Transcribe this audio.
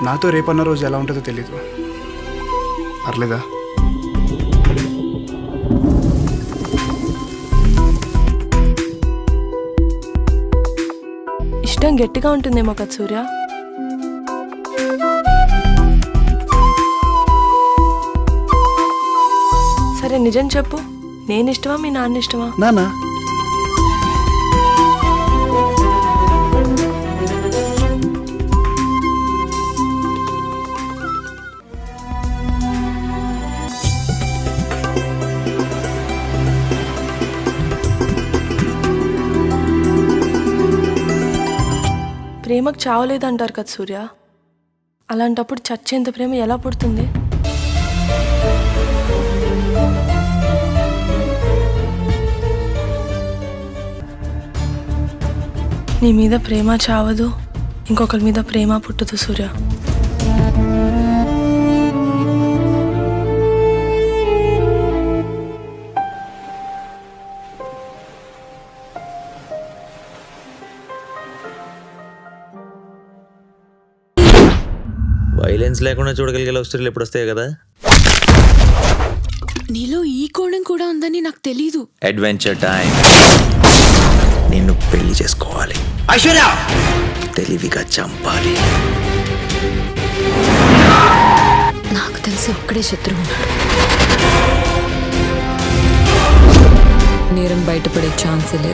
నాతో రేపన్న రోజు ఎలా ఉంటుందో తెలీదు. పర్లేదా? ఇష్టం గట్టిగా ఉంటుందేమో కదా సూర్య. సరే నిజం చెప్పు, నేను ఇష్టమా మీ నాన్న ఇష్టమా? నానా ప్రేమకు చావలేదంటారు కదా సూర్య. అలాంటప్పుడు చచ్చేంత ప్రేమ ఎలా పుడుతుంది? నీ మీద ప్రేమ చావదు, ఇంకొకరి మీద ప్రేమ పుట్టదు సూర్య. వైలెన్స్ లేకుండా చూడగలిగే లవ్ స్టోరీలు ఎప్పుడు వస్తాయి కదా. నీలో ఈ కోణం కూడా ఉందని నాకు తెలీదు. Adventure time. నిన్ను పెళ్లి చేసుకోవాలి, ఐశ్వర్య తెలివిగా చంపాలి. నాకు తెలిసి ఒక్కడే శత్రువు ఉన్నాడు. నేరం బయటపడే ఛాన్సే లేదు.